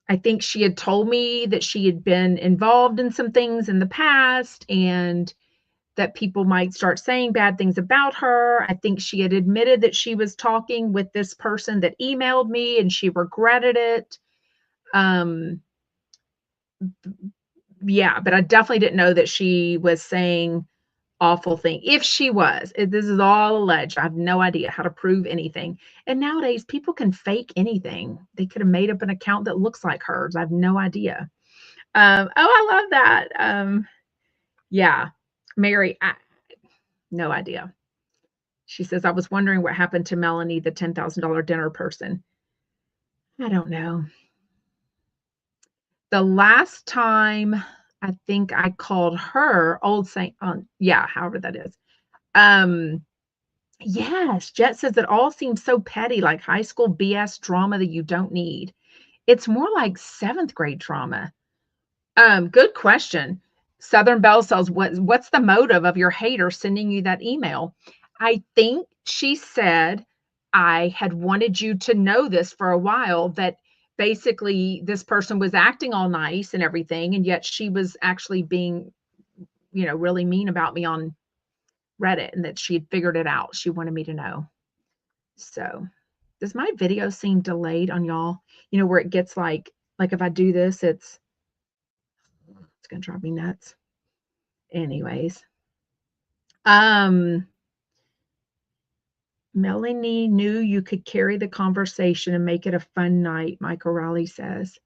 I think she had told me that she had been involved in some things in the past and that people might start saying bad things about her. I think she had admitted that she was talking with this person that emailed me and she regretted it. Yeah, but I definitely didn't know that she was saying awful thing. If she was, this is all alleged. I have no idea how to prove anything. And nowadays people can fake anything. They could have made up an account that looks like hers. I have no idea. Oh, I love that. Yeah, Mary, no idea. She says, I was wondering what happened to Melanie, the $10,000 dinner person. I don't know. The last time I think I called her Old Saint, yeah, however that is. Yes, Jet says it all seems so petty, like high school BS drama that you don't need. It's more like 7th grade drama. Good question. Southern Belle says, what's the motive of your hater sending you that email? I think she said, I had wanted you to know this for a while, that basically this person was acting all nice and everything, and yet she was actually being, really mean about me on Reddit, and that she had figured it out. She wanted me to know. So, does my video seem delayed on y'all? Where it gets like if I do this, it's going to drive me nuts. Anyways, Melanie knew you could carry the conversation and make it a fun night, Michael Raleigh says.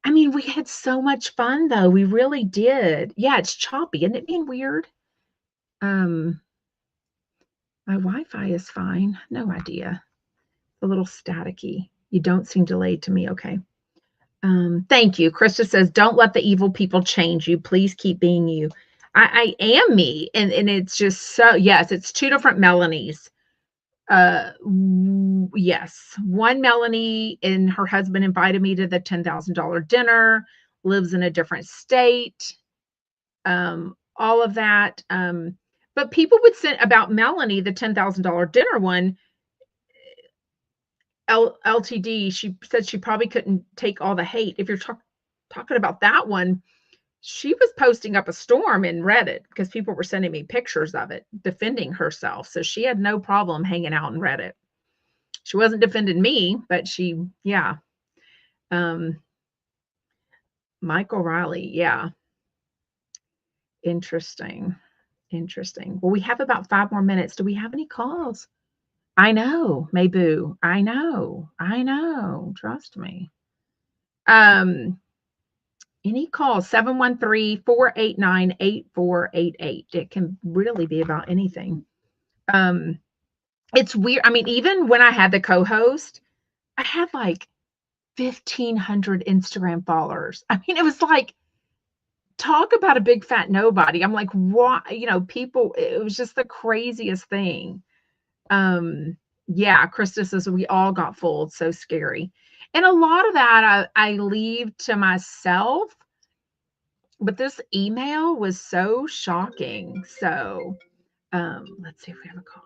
I mean, we had so much fun, though. We really did. Yeah, it's choppy. Isn't it being weird? My Wi-Fi is fine. No idea. A little staticky. You don't seem delayed to me. Okay. Thank you. Krista says, don't let the evil people change you. Please keep being you. I am me. And it's just so, yes, it's two different Melanies. Yes. One Melanie and her husband invited me to the $10,000 dinner, lives in a different state. All of that. But people would say about Melanie, the $10,000 dinner one, LTD, she said she probably couldn't take all the hate. If you're talking about that one, she was posting up a storm in Reddit because people were sending me pictures of it, defending herself. So she had no problem hanging out in Reddit. She wasn't defending me, but yeah. Michael Riley, yeah. Interesting. Well, we have about 5 more minutes. Do we have any calls? I know, Mayboo. I know. Trust me. Any calls? 713-489-8488. It can really be about anything. It's weird. I mean, even when I had the co-host, I had like 1,500 Instagram followers. I mean, it was like, talk about a big fat nobody. I'm like, what? People, it was just the craziest thing. Yeah, Krista says we all got fooled. So scary. And a lot of that I leave to myself. But this email was so shocking. So let's see if we have a call.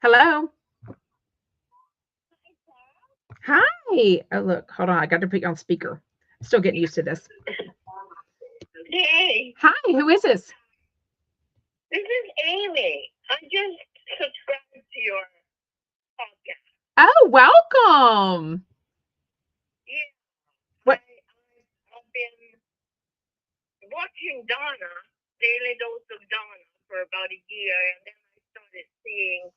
Hello. Hi. Oh, look, hold on. I got to put you on speaker. Still getting used to this. Hey. Hi, who is this? This is Amy. I just subscribed to your podcast. Oh, welcome. Yeah. What? I've been watching Donna, Daily Dose of Donna, for about a year, and then I started seeing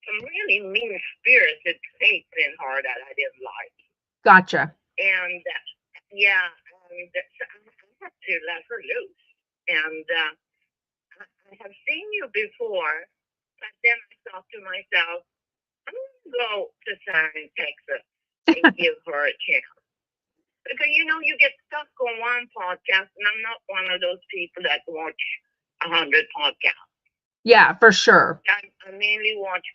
some really mean-spirited traits in her that I didn't like. Gotcha. And yeah, and I have to let her loose. And I have seen you before, but then I thought to myself, I'm going to go to San Texas and give her a chance. Because, you get stuck on one podcast, and I'm not one of those people that watch 100 podcasts. Yeah, for sure. I mainly watch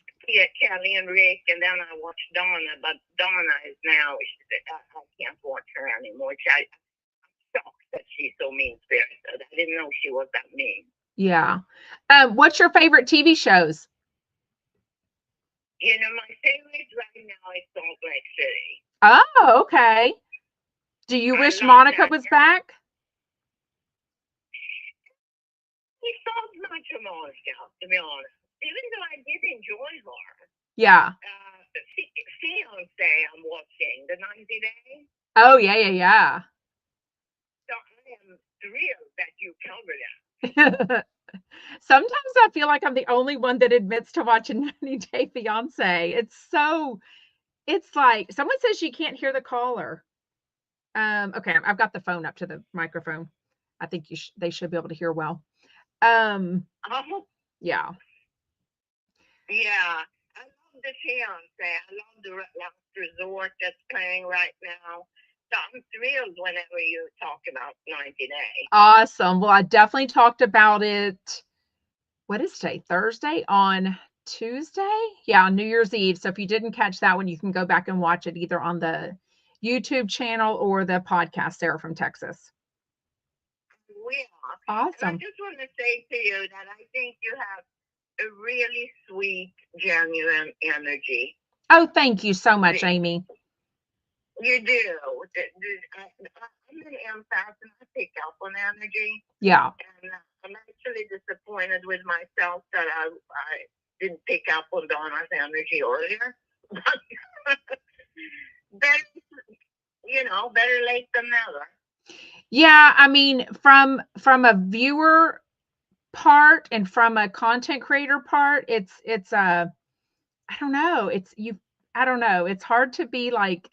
Kelly and Rick, and then I watch Donna, but Donna is now, I can't watch her anymore. I'm shocked that she's so mean-spirited. I didn't know she was that mean. Yeah. What's your favorite TV shows? My favorite right now is Salt Lake City. Oh, okay. Do you wish Monica was back? We thought much of Monica, to be honest. Even though I did enjoy her. Yeah. Fiance, I'm watching, the 90 Days. Oh, yeah. So I am thrilled that you covered it. Sometimes I feel like I'm the only one that admits to watching 90 Day Fiance. It's like someone says you can't hear the caller. Okay, I've got the phone up to the microphone. I think they should be able to hear well. Yeah. Yeah, I love the Fiance. I love the Last Resort that's playing right now. So I'm thrilled whenever you talk about 90 Days. Awesome. Well, I definitely talked about it. What is today? Thursday? On Tuesday? Yeah, on New Year's Eve. So if you didn't catch that one, you can go back and watch it either on the YouTube channel or the podcast, Sarah from Texas. Yeah. Awesome. And I just want to say to you that I think you have a really sweet, genuine energy. Oh, thank you so much, Amy. You do. I'm an empath and I pick up on energy. Yeah. And I'm actually disappointed with myself that I didn't pick up on Donna's energy earlier. Better, better late than never. Yeah, I mean, from a viewer part and from a content creator part, it's I don't know. I don't know. It's hard to be like,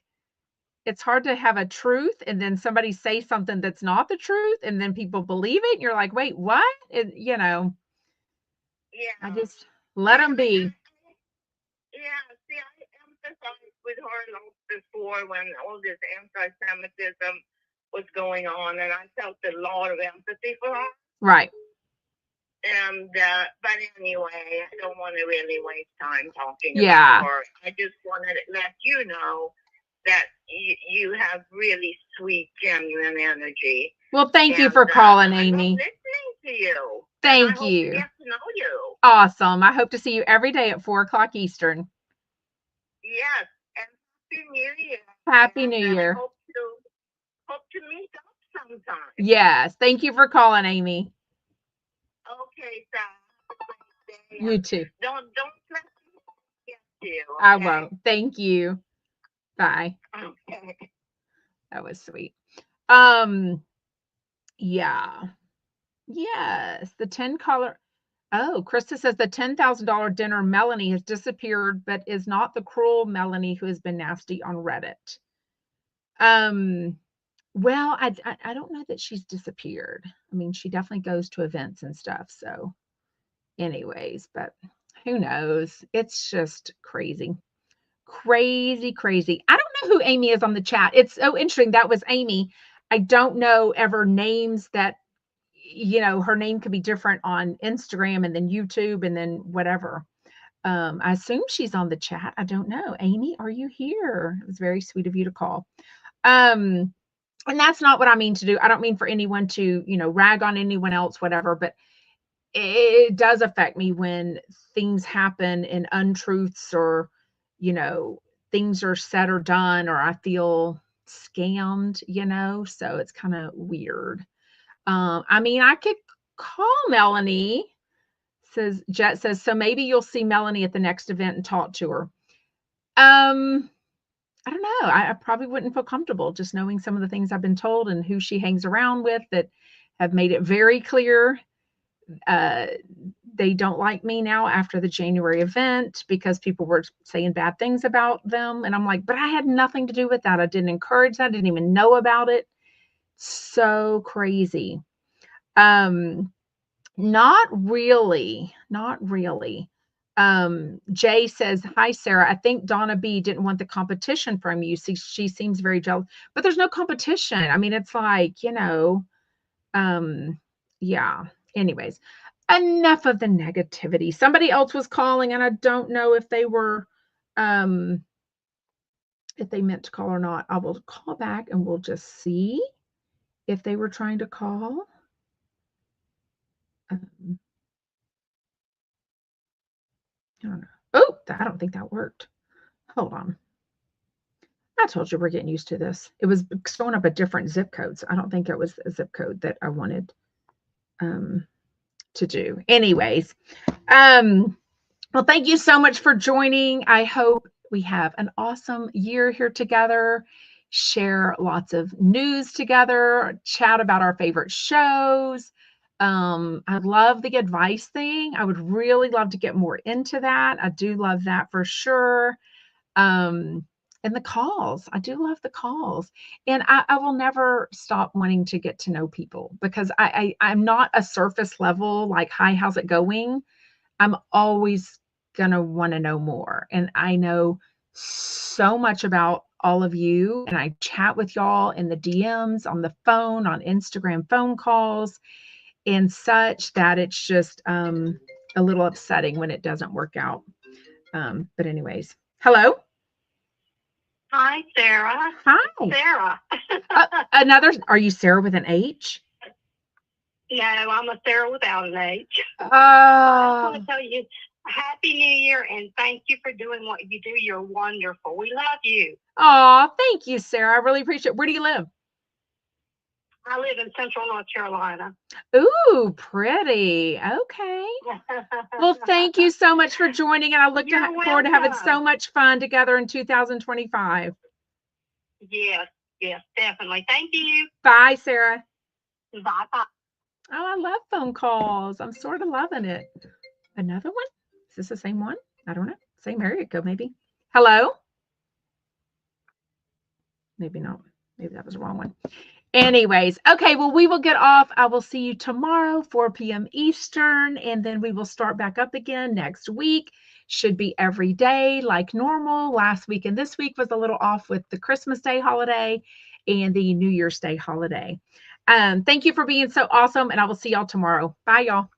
it's hard to have a truth and then somebody say something that's not the truth and then people believe it. And you're like, wait, what? Yeah. I just let them be. Yeah. See, I empathized with her a lot before when all this anti-Semitism was going on, and I felt a lot of empathy for her. Right. And but anyway, I don't want to really waste time talking about her. I just wanted to let you know that you have really sweet, genuine energy. Well, thank you for calling, Amy. I'm listening to you. Thank you. I hope to get to know you. Awesome. I hope to see you every day at 4:00 Eastern. Yes, and Happy New Year. Happy New Year. Hope to meet up sometime. Yes. Thank you for calling, Amy. Okay, Sarah. You too. Don't let me get you. Okay? I won't. Thank you. Bye. Okay. That was sweet. Yeah. Yes. The 10 color. Oh, Krista says the $10,000 dinner Melanie has disappeared, but is not the cruel Melanie who has been nasty on Reddit. Well, I don't know that she's disappeared. I mean, she definitely goes to events and stuff. So anyways, but who knows? It's just crazy. Crazy. I don't know who Amy is on the chat. It's so interesting. That was Amy. I don't know ever names that, her name could be different on Instagram and then YouTube and then whatever. I assume she's on the chat. I don't know. Amy, are you here? It was very sweet of you to call. And that's not what I mean to do. I don't mean for anyone to, rag on anyone else, whatever, but it does affect me when things happen in untruths or, things are said or done, or I feel scammed, so it's kind of weird. I mean, I could call Melanie, Jet says, so maybe you'll see Melanie at the next event and talk to her. I don't know. I probably wouldn't feel comfortable just knowing some of the things I've been told and who she hangs around with that have made it very clear they don't like me now after the January event because people were saying bad things about them. And I'm like, but I had nothing to do with that. I didn't encourage that. I didn't even know about it. So crazy. Not really. Jay says, hi, Sarah. I think Donna B didn't want the competition from you. See, she seems very jealous, but there's no competition. I mean, it's like, yeah. Anyways, enough of the negativity. Somebody else was calling and I don't know if they were, if they meant to call or not. I will call back and we'll just see if they were trying to call. I don't know. Oh, I don't think that worked. Hold on. I told you we're getting used to this. It was showing up a different zip code. So I don't think it was a zip code that I wanted to do. Anyways, well, thank you so much for joining. I hope we have an awesome year here together, share lots of news together, chat about our favorite shows. I love the advice thing. I would really love to get more into that. I do love that for sure. And the calls. I do love the calls. And I will never stop wanting to get to know people because I'm not a surface level, like, hi, how's it going? I'm always going to want to know more. And I know so much about all of you. And I chat with y'all in the DMs, on the phone, on Instagram phone calls, and such that it's just a little upsetting when it doesn't work out. But anyways, hello. Hi, Sarah. Hi. Sarah. Are you Sarah with an H? No, I'm a Sarah without an H. I just Oh, want to tell you, Happy New Year, and thank you for doing what you do. You're wonderful. We love you. thank you, Sarah. I really appreciate it. Where do you live? I live in Central North Carolina. Ooh, pretty. Okay. Well, thank you so much for joining, and I look You're forward to having welcome. so much fun together in 2025. Yes, yes, definitely. Thank you. Bye, Sarah. Bye bye. Oh, I love phone calls. I'm sort of loving it. Another one? Is this the same one? I don't know. Same area code, maybe. Hello? Maybe not. Maybe that was the wrong one. Anyways, okay, well, we will get off. I will see you tomorrow, 4 p.m. Eastern, and then we will start back up again next week. Should be every day like normal. Last week and this week was a little off with the Christmas Day holiday and the New Year's Day holiday. Thank you for being so awesome, and I will see y'all tomorrow. Bye, y'all.